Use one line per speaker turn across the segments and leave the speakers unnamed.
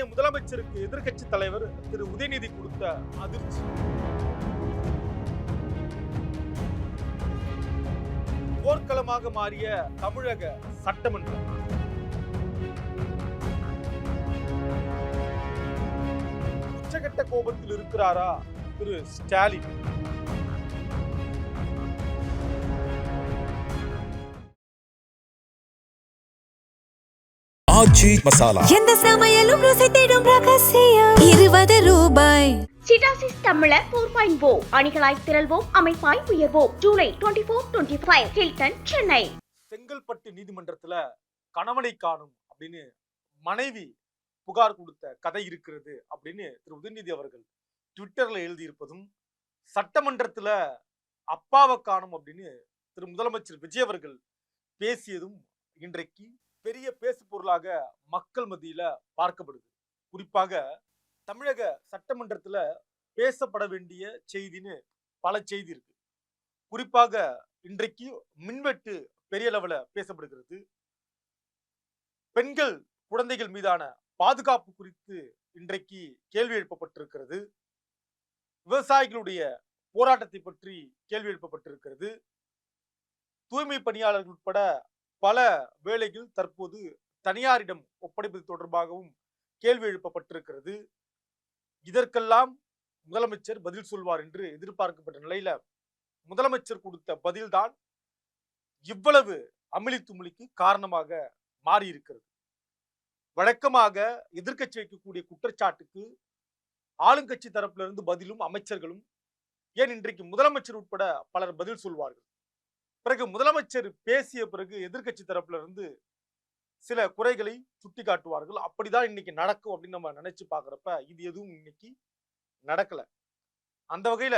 மாண்புமிகு முதலமைச்சருக்கு எதிர்க்கட்சி தலைவர் திரு உதயநிதி கொடுத்த அதிர்ச்சி. போர்க்களமாக மாறிய தமிழக சட்டமன்றம். உச்சகட்ட கோபத்தில் இருக்கிறாரா திரு ஸ்டாலின்?
ஆச்சி மசாலா
எந்த சமையலும் ருசி தேடும் ரகசியம் 20 ரூபாய்.
சிட்டாசிஸ் தமிழர் 4.0 அணிகளாய் திரள்வோம், அமைப்பாய் உயர்வோம். ஜூலை 24-25 ஹில்டன், சென்னை.
செங்கல்பட்டு நீதிமன்றத்துல கணவனை காணும் அப்படின்னு மனைவி புகார் கொடுத்த கதை இருக்கிறது அப்படின்னு திரு உதயநிதி அவர்கள் ட்விட்டர்ல எழுதியிருப்பதும், சட்டமன்றத்துல அப்பாவை காணும் அப்படின்னு திரு முதலமைச்சர் விஜய் அவர்கள் பேசியதும் இன்றைக்கு பெரிய பேசு பொருளாக மக்கள் மத்தியில பார்க்கப்படுது. குறிப்பாக தமிழக சட்டமன்றத்துல பேசப்பட வேண்டிய செய்தின்னு பல செய்தி இருக்கு. குறிப்பாக இன்றைக்கு மின்வெட்டு பெரிய லெவல பேசப்படுகிறது. பெண்கள் குழந்தைகள் மீதான பாதுகாப்பு குறித்து இன்றைக்கு கேள்வி எழுப்பப்பட்டிருக்கிறது. விவசாயிகளுடைய போராட்டத்தை பற்றி கேள்வி எழுப்பப்பட்டிருக்கிறது. தூய்மை பணியாளர்கள் உட்பட பல வேலைகள் தற்போது தனியாரிடம் ஒப்படைப்பது தொடர்பாகவும் கேள்வி எழுப்பப்பட்டிருக்கிறது. இதற்கெல்லாம் முதலமைச்சர் பதில் சொல்வார் என்று எதிர்பார்க்கப்பட்ட நிலையில முதலமைச்சர் கொடுத்த பதில்தான் இவ்வளவு அமிலி துமிலிக்கு காரணமாக மாறியிருக்கிறது. வழக்கமாக எதிர்க்கட்சி வைக்கக்கூடிய குற்றச்சாட்டுக்கு ஆளுங்கட்சி தரப்புல இருந்து பதிலும் அமைச்சர்களும், ஏன் இன்றைக்கு முதலமைச்சர் உட்பட பலர் பதில் சொல்வார்கள். பிறகு முதலமைச்சர் பேசிய பிறகு எதிர்க்கட்சி தரப்புல இருந்து சில குறைகளை சுட்டி காட்டுவார்கள். அப்படிதான் இன்னைக்கு நடக்கும் அப்படின்னு நம்ம நினைச்சு பாக்குறப்ப இது எதுவும் இன்னைக்கு நடக்கல. அந்த வகையில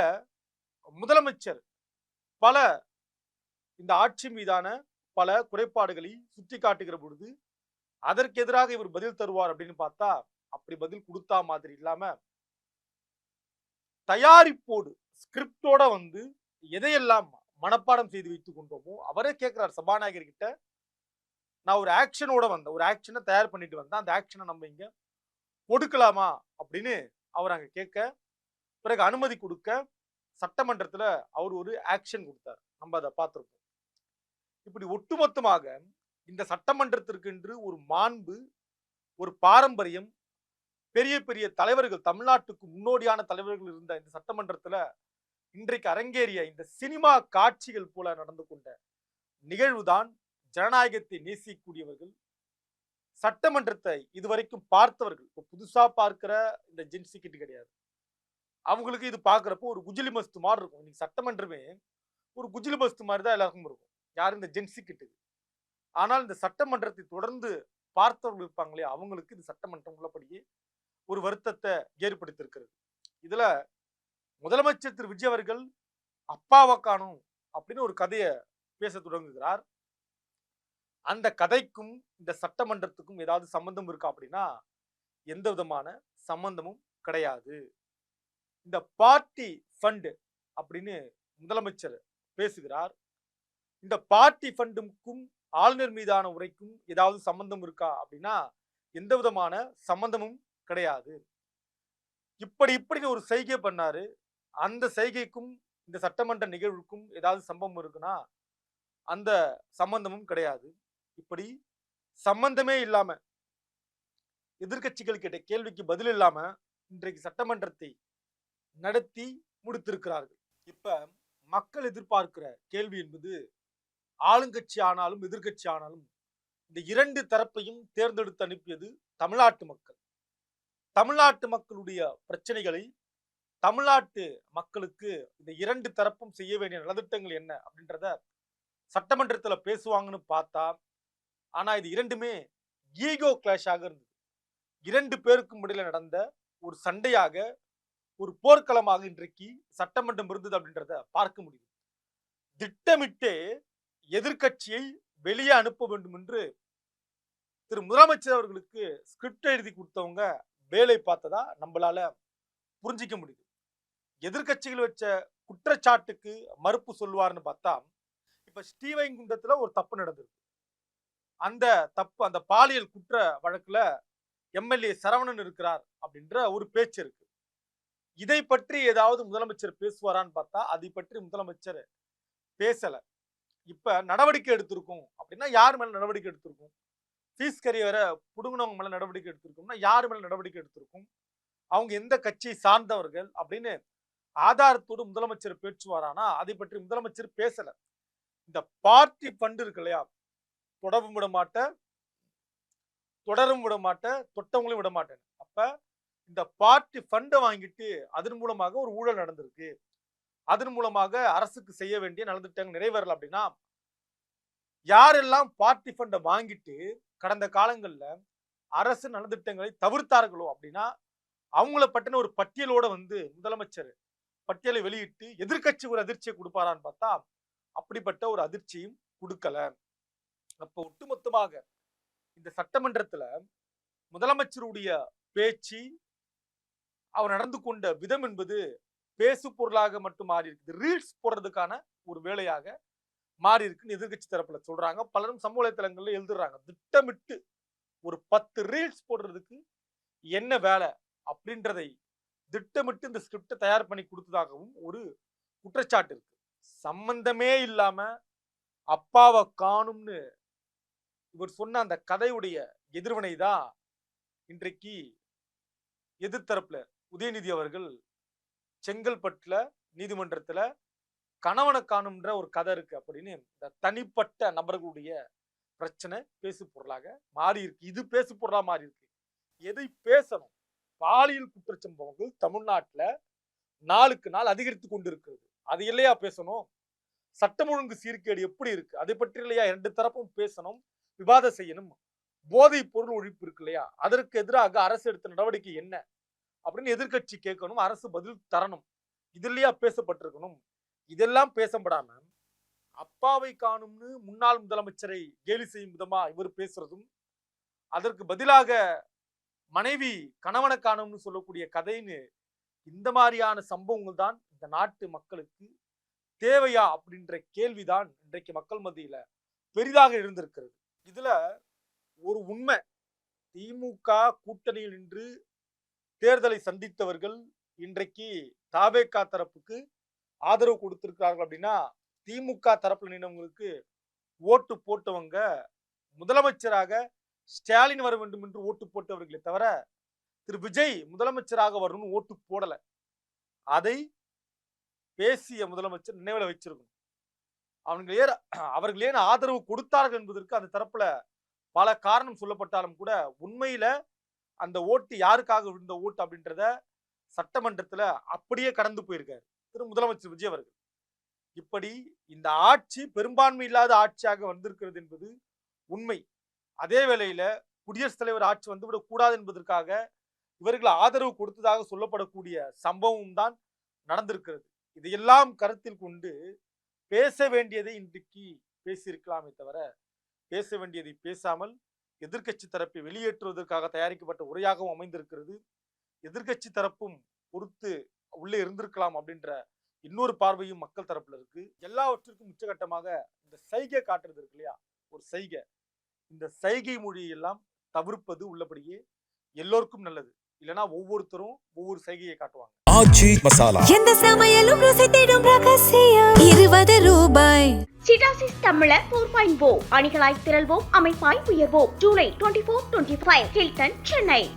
முதலமைச்சர் பல இந்த ஆட்சி மீதான பல குறைபாடுகளை சுட்டி காட்டுகிற பொழுது அதற்கு எதிராக இவர் பதில் தருவார் அப்படின்னு பார்த்தா அப்படி பதில் கொடுத்தா மாதிரி இல்லாம தயாரிப்போடு ஸ்கிரிப்டோட வந்து எதையெல்லாம் மனப்பாடம் செய்து வைத்துக் கொண்டோமோ அவரே கேட்கிறார் சபாநாயகர் கிட்ட, நான் ஒரு ஆக்ஷனோட வந்தேன், ஒரு ஆக்ஷனை தயார் பண்ணிட்டு வந்தேன், அந்த ஆக்ஷனை நம்ம இங்க கொடுக்கலாமா அப்படின்னு அவர் அங்க கேட்க, பிறகு அனுமதி கொடுக்க சட்டமன்றத்துல அவர் ஒரு ஆக்ஷன் கொடுத்தார். நம்ம அதை பார்த்திருக்கோம். இப்படி ஒட்டுமொத்தமாக இந்த சட்டமன்றத்திற்கு என்று ஒரு மாண்பு, ஒரு பாரம்பரியம், பெரிய பெரிய தலைவர்கள், தமிழ்நாட்டுக்கு முன்னோடியான தலைவர்கள் இருந்த இந்த சட்டமன்றத்துல இன்றைக்கு அரங்கேறிய இந்த சினிமா காட்சிகள் போல நடந்து கொண்ட நிகழ்வுதான் ஜனநாயகத்தை நேசிக்கக்கூடியவர்கள், சட்டமன்றத்தை இதுவரைக்கும் பார்த்தவர்கள், புதுசா பார்க்கிற இந்த ஜென்சி கிட்ட கிடையாது. அவங்களுக்கு இது பார்க்கிறப்போ ஒரு குஜிலி மஸ்து மாதிரி இருக்கும். இன்னைக்கு சட்டமன்றமே ஒரு குஜிலி மஸ்து மாதிரி தான் எல்லாருக்கும் இருக்கும். யாரும் இந்த ஜென்சி கிட்டுக்கு. ஆனால் இந்த சட்டமன்றத்தை தொடர்ந்து பார்த்தவர்கள் இருப்பாங்களே, அவங்களுக்கு இந்த சட்டமன்றம் உள்ளபடியே ஒரு வருத்தத்தை ஏற்படுத்தியிருக்கிறது. இதுல முதலமைச்சர் திரு விஜய் அவர்கள் அப்பாவை காணும் அப்படின்னு ஒரு கதையை பேச தொடங்குகிறார். அந்த கதைக்கும் இந்த சட்டமன்றத்துக்கும் ஏதாவது சம்பந்தம் இருக்கா அப்படின்னா எந்த விதமான சம்பந்தமும் கிடையாது. இந்த பார்ட்டி ஃபண்ட் அப்படின்னு முதலமைச்சர் பேசுகிறார். இந்த பார்ட்டி ஃபண்டுக்கும் ஆளுநர் மீதான உரைக்கும் ஏதாவது சம்பந்தம் இருக்கா அப்படின்னா எந்த விதமான சம்பந்தமும் கிடையாது. இப்படின்னு ஒரு செய்கை பண்ணாரு. அந்த செய்கைக்கும் இந்த சட்டமன்ற நிகழ்வுக்கும் ஏதாவது சம்பவம் இருக்குன்னா அந்த சம்பந்தமும் கிடையாது. இப்படி சம்பந்தமே இல்லாம எதிர்கட்சிகள் கேட்ட கேள்விக்கு பதில் இல்லாம இன்றைக்கு சட்டமன்றத்தை நடத்தி முடித்திருக்கிறார்கள். இப்ப மக்கள் எதிர்பார்க்கிற கேள்வி என்பது ஆளுங்கட்சி ஆனாலும் எதிர்கட்சி ஆனாலும் இந்த இரண்டு தரப்பையும் தேர்ந்தெடுத்து அனுப்பியது தமிழ்நாட்டு மக்கள். தமிழ்நாட்டு மக்களுடைய பிரச்சனைகளை தமிழ்நாட்டு மக்களுக்கு இந்த இரண்டு தரப்பும் செய்ய வேண்டிய நலத்திட்டங்கள் என்ன அப்படின்றத சட்டமன்றத்துல பேசுவாங்கன்னு பார்த்தா, ஆனா இது இரண்டுமே ஈகோ கிளாஷாக இருந்தது. இரண்டு பேருக்கும் இடையில நடந்த ஒரு சண்டையாக, ஒரு போர்க்களமாக இன்றைக்கு சட்டமன்றம் இருந்தது அப்படின்றத பார்க்க முடியும். திட்டமிட்டே எதிர்கட்சியை வெளியே அனுப்ப வேண்டும் என்று திரு முதலமைச்சர் அவர்களுக்கு ஸ்கிரிப்ட் எழுதி கொடுத்தவங்க வேலை பார்த்ததா நம்மளால புரிஞ்சிக்க முடியுது. எதிர்கட்சிகள் வச்ச குற்றச்சாட்டுக்கு மறுப்பு சொல்லுவார்னு பார்த்தா, இப்ப ஸ்ரீவைகுண்டத்துல ஒரு தப்பு நடந்திருக்கு. அந்த தப்பு, அந்த பாலியல் குற்ற வழக்குல எம்எல்ஏ சரவணன் இருக்கிறார் அப்படின்ற ஒரு பேச்சு இருக்கு. இதை பற்றி ஏதாவது முதலமைச்சர் பேசுவாரான்னு பார்த்தா அதை பற்றி முதலமைச்சர் பேசல. இப்ப நடவடிக்கை எடுத்திருக்கும் அப்படின்னா யார் மேல நடவடிக்கை எடுத்திருக்கும்? ஃபீஸ் கரியரை புடுங்கினவங்க மேல நடவடிக்கை எடுத்திருக்கும்னா யார் மேல நடவடிக்கை எடுத்திருக்கும்? அவங்க எந்த கட்சியை சார்ந்தவர்கள் அப்படின்னு ஆதாரத்தோடு முதலமைச்சர் பேச்சுவாரானா அதை பற்றி முதலமைச்சர் பேசல. இந்த பார்ட்டி ஃபண்ட் இருக்கு இல்லையா, தொடவும் விட மாட்டேன், தொடரும் விட மாட்டேன், தொட்டவங்களையும் விட மாட்டேன். அப்ப இந்த பார்ட்டி ஃபண்டை வாங்கிட்டு அதன் மூலமாக ஒரு ஊழல் நடந்திருக்கு, அதன் மூலமாக அரசுக்கு செய்ய வேண்டிய நலத்திட்டங்கள் நிறைவேறல அப்படின்னா யாரெல்லாம் பார்ட்டி ஃபண்டை வாங்கிட்டு கடந்த காலங்கள்ல அரசு நலத்திட்டங்களை தவிர்த்தார்களோ அப்படின்னா அவங்கள பற்றின ஒரு பட்டியலோட முதலமைச்சர் பட்டியலை வெளியிட்டு எதிர்கட்சி ஒரு அதிர்ச்சியை கொடுப்பாரான்னு பார்த்தா அப்படிப்பட்ட ஒரு அதிர்ச்சியும் கொடுக்கல. அப்போ ஒட்டுமொத்தமாக இந்த சட்டமன்றத்துல முதலமைச்சருடைய பேச்சு, அவர் நடந்து கொண்ட விதம் என்பது பேசு பொருளாக மட்டும் மாறி இருக்குது, ரீல்ஸ் போடுறதுக்கான ஒரு வேலையாக மாறி இருக்குன்னு எதிர்கட்சி தரப்புல சொல்றாங்க. பலரும் சமூக வலைத்தளங்கள்ல எழுதுறாங்க, திட்டமிட்டு ஒரு 10 ரீல்ஸ் போடுறதுக்கு என்ன வேலை அப்படின்றதை திட்டமிட்டு இந்த ஸ்கிரிப்டை தயார் பண்ணி கொடுத்ததாகவும் ஒரு குற்றச்சாட்டு இருக்கு. சம்பந்தமே இல்லாம அப்பாவை காணும்னு இவர் சொன்ன அந்த கதையுடைய எதிர்வினை தான் இன்றைக்கு எதிர்த்தரப்புல உதயநிதி அவர்கள் செங்கல்பட்டுல நீதிமன்றத்துல கணவனை காணும்ன்ற ஒரு கதை இருக்கு அப்படின்னு இந்த தனிப்பட்ட நபர்களுடைய பிரச்சனை பேசு பொருளாக மாறி இருக்கு. இது பேசு பொருளா மாறி இருக்கு. எதை பேசணும்? பாலியல் குற்றச்சம்பவங்கள் தமிழ்நாட்டுல நாளுக்கு நாள் அதிகரித்து கொண்டு இருக்கிறது. அது இல்லையா பேசணும்? சட்டம் ஒழுங்கு சீர்கேடு எப்படி இருக்கு அதை பற்றி இல்லையா இரண்டு தரப்பும் பேசணும், விவாதம் செய்யணும். போதைப் பொருள் ஒழிப்பு இருக்கு இல்லையா, அதற்கு எதிராக அரசு எடுத்த நடவடிக்கை என்ன அப்படின்னு எதிர்கட்சி கேட்கணும், அரசு பதில் தரணும். இது இல்லையா பேசப்பட்டிருக்கணும்? இதெல்லாம் பேசப்படாம அப்பாவை காணும்னு முன்னாள் முதலமைச்சரை கேலி செய்யும் விதமா இவர் பேசுறதும், அதற்கு பதிலாக மனைவி கணவனை காணும்னு சொல்லக்கூடிய கதைன்னு இந்த மாதிரியான சம்பவங்கள் தான் இந்த நாட்டு மக்களுக்கு தேவையா அப்படின்ற கேள்விதான் இன்றைக்கு மக்கள் மத்தியில பெரிதாக இருந்திருக்கிறது. இதுல ஒரு உண்மை, திமுக கூட்டணியில் நின்று தேர்தலை சந்தித்தவர்கள் இன்றைக்கு தாவேகா தரப்புக்கு ஆதரவு கொடுத்திருக்கிறார்கள் அப்படின்னா திமுக தரப்புல நின்றவங்களுக்கு ஓட்டு போட்டவங்க முதலமைச்சராக ஸ்டாலின் வர வேண்டும் என்று ஓட்டு போட்டவர்களை தவிர திரு விஜய் முதலமைச்சராக வரணும்னு ஓட்டு போடல. அதை பேசிய முதலமைச்சர் நினைவுல வச்சிருக்கணும். அவர்கள் ஏன் ஆதரவு கொடுத்தார்கள் என்பதற்கு அந்த தரப்புல பல காரணம் சொல்லப்பட்டாலும் கூட உண்மையில அந்த ஓட்டு யாருக்காக விழுந்த ஓட்டு அப்படின்றத சட்டமன்றத்துல அப்படியே கடந்து போயிருக்காரு திரு முதலமைச்சர் விஜய் அவர்கள். இப்படி இந்த ஆட்சி பெரும்பான்மை இல்லாத ஆட்சியாக வந்திருக்கிறது என்பது உண்மை. அதே வேளையில குடியரசுத் தலைவர் ஆட்சி வந்துவிடக் கூடாது என்பதற்காக இவர்கள் ஆதரவு கொடுத்ததாக சொல்லப்படக்கூடிய சம்பவம் தான் நடந்திருக்கிறது. இதையெல்லாம் கருத்தில் கொண்டு பேச வேண்டியதை இன்றைக்கு பேசியிருக்கலாமே தவிர பேச வேண்டியதை பேசாமல் எதிர்கட்சி தரப்பை வெளியேற்றுவதற்காக தயாரிக்கப்பட்ட உரையாகவும் அமைந்திருக்கிறது. எதிர்கட்சி தரப்பும் பொறுத்து உள்ளே இருந்திருக்கலாம் அப்படின்ற இன்னொரு பார்வையும் மக்கள் தரப்புல இருக்கு. எல்லாவற்றிற்கும் உச்சகட்டமாக இந்த சைகை காட்டுறது இருக்கு இல்லையா, ஒரு சைகை, இந்த சைகை மொழியெல்லாம் தவிர்ப்பது உள்ளபடியே எல்லோருக்கும் நல்லது. இல்லைன்னா ஒவ்வொருத்தரும் ஒவ்வொரு சைகையை காட்டுவாங்க.
ஆச்சி மசாலா எந்த சமையலும் ருசி தேடும் ரகசியம் 20 ரூபாய்.
சிடாசிஸ் தமிழர் 4.0 அணிகளாய் திரள்வோம், அமைப்பாய் உயர்வோம். ஜூலை 24-25 ஹில்டன், சென்னை.